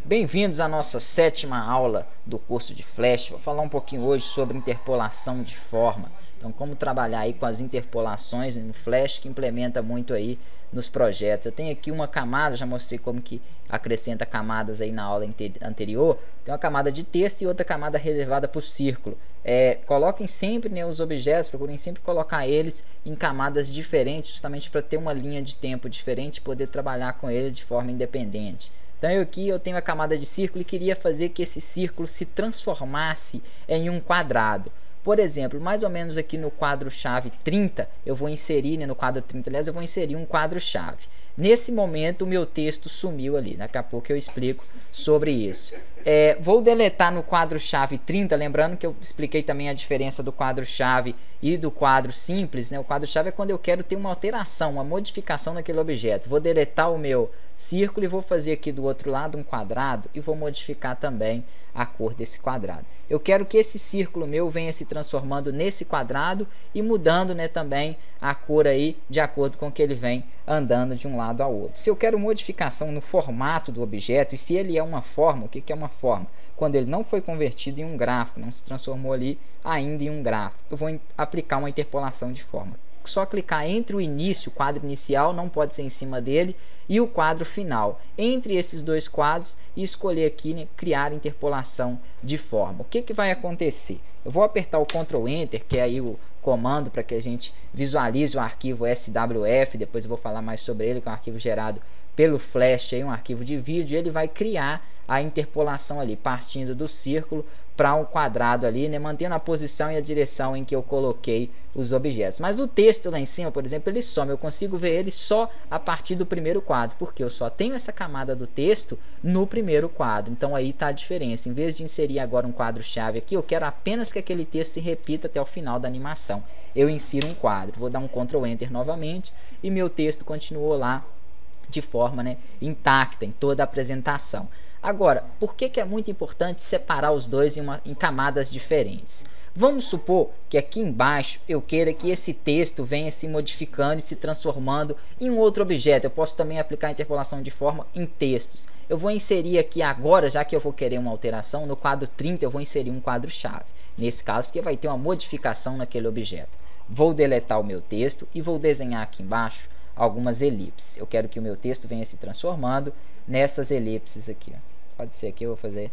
Bem-vindos à nossa 7ª aula do curso de Flash. Vou falar um pouquinho hoje sobre interpolação de forma. Então, como trabalhar aí com as interpolações no Flash, que implementa muito aí nos projetos. Eu tenho aqui uma camada, já mostrei como que acrescenta camadas aí na aula anterior. Tem uma camada de texto e outra camada reservada para o círculo. Coloquem sempre, né, os objetos, procurem sempre colocar eles em camadas diferentes, justamente para ter uma linha de tempo diferente e poder trabalhar com eles de forma independente. Então aqui eu tenho a camada de círculo e queria fazer que esse círculo se transformasse em um quadrado. Por exemplo, mais ou menos aqui no quadro-chave 30, eu vou inserir, né, no quadro 30, aliás, eu vou inserir um quadro-chave. Nesse momento o meu texto sumiu ali, daqui a pouco eu explico sobre isso. Vou deletar no quadro-chave 30, lembrando que eu expliquei também a diferença do quadro-chave e do quadro simples, né? O quadro-chave é quando eu quero ter uma alteração, uma modificação naquele objeto. Vou deletar o meu círculo e vou fazer aqui do outro lado um quadrado e vou modificar também a cor desse quadrado. Eu quero que esse círculo meu venha se transformando nesse quadrado e mudando, né, também a cor aí de acordo com que ele vem andando de um lado ao outro. Se eu quero modificação no formato do objeto, e se ele é uma forma, o que é uma forma? Quando ele não foi convertido em um gráfico, não se transformou ali ainda em um gráfico, eu vou aplicar uma interpolação de forma. Só clicar entre o início, o quadro inicial, não pode ser em cima dele, e o quadro final, entre esses dois quadros, e escolher aqui, né, criar interpolação de forma. O que vai acontecer? Eu vou apertar o Ctrl Enter, que é aí o comando para que a gente visualize o arquivo SWF, depois eu vou falar mais sobre ele, que é um arquivo gerado pelo Flash, aí, um arquivo de vídeo, e ele vai criar a interpolação ali, partindo do círculo para um quadrado ali, né, mantendo a posição e a direção em que eu coloquei os objetos. Mas o texto lá em cima, por exemplo, ele some, eu consigo ver ele só a partir do primeiro quadro, porque eu só tenho essa camada do texto no primeiro quadro. Então aí está a diferença. Em vez de inserir agora um quadro-chave aqui, eu quero apenas que aquele texto se repita até o final da animação. Eu insiro um quadro, vou dar um Ctrl Enter novamente e meu texto continuou lá de forma, né, intacta em toda a apresentação. Agora, por que é muito importante separar os dois em camadas diferentes? Vamos supor que aqui embaixo eu queira que esse texto venha se modificando e se transformando em um outro objeto. Eu posso também aplicar a interpolação de forma em textos. Eu vou inserir aqui agora, já que eu vou querer uma alteração, no quadro 30 eu vou inserir um quadro-chave. Nesse caso, porque vai ter uma modificação naquele objeto. Vou deletar o meu texto e vou desenhar aqui embaixo algumas elipses. Eu quero que o meu texto venha se transformando nessas elipses aqui, ó. Pode ser que eu vou fazer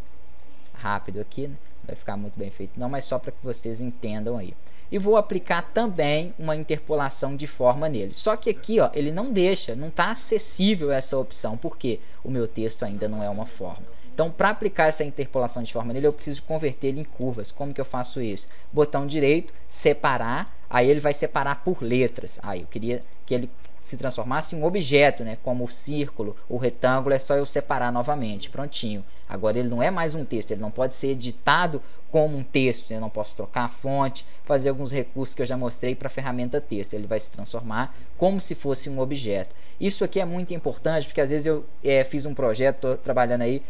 rápido aqui, né? Vai ficar muito bem feito não, mas só para que vocês entendam aí. E vou aplicar também uma interpolação de forma nele. Só que aqui, ó, ele não deixa, não está acessível essa opção, porque o meu texto ainda não é uma forma. Então, para aplicar essa interpolação de forma nele, eu preciso converter ele em curvas. Como que eu faço isso? Botão direito, separar, aí ele vai separar por letras. Aí eu queria que ele se transformasse em um objeto, né, como o círculo, o retângulo, é só eu separar novamente, prontinho. Agora ele não é mais um texto, ele não pode ser editado como um texto, eu não posso trocar a fonte, fazer alguns recursos que eu já mostrei para a ferramenta texto, ele vai se transformar como se fosse um objeto. Isso aqui é muito importante, porque às vezes eu fiz um projeto, estou trabalhando aí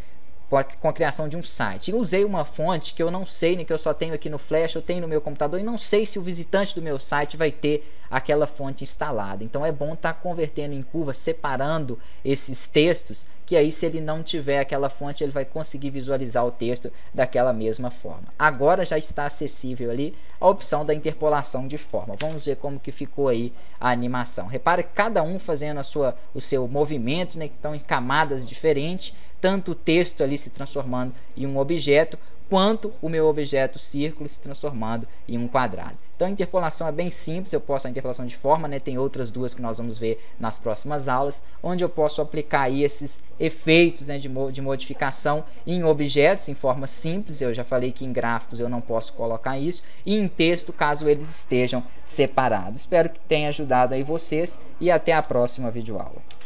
com a criação de um site. Eu usei uma fonte que eu não sei, né, que eu só tenho aqui no Flash, eu tenho no meu computador e não sei se o visitante do meu site vai ter aquela fonte instalada. Então é bom estar convertendo em curva, separando esses textos, que aí se ele não tiver aquela fonte, ele vai conseguir visualizar o texto daquela mesma forma. Agora já está acessível ali a opção da interpolação de forma. Vamos ver como que ficou aí a animação. Repare que cada um fazendo o seu movimento, né, que estão em camadas diferentes, tanto o texto ali se transformando em um objeto, quanto o meu objeto círculo se transformando em um quadrado. Então a interpolação é bem simples, eu posso a interpolação de forma, né, tem outras duas que nós vamos ver nas próximas aulas, onde eu posso aplicar aí esses efeitos, né, de modificação em objetos, em forma simples. Eu já falei que em gráficos eu não posso colocar isso, e em texto, caso eles estejam separados. Espero que tenha ajudado aí vocês, e até a próxima videoaula.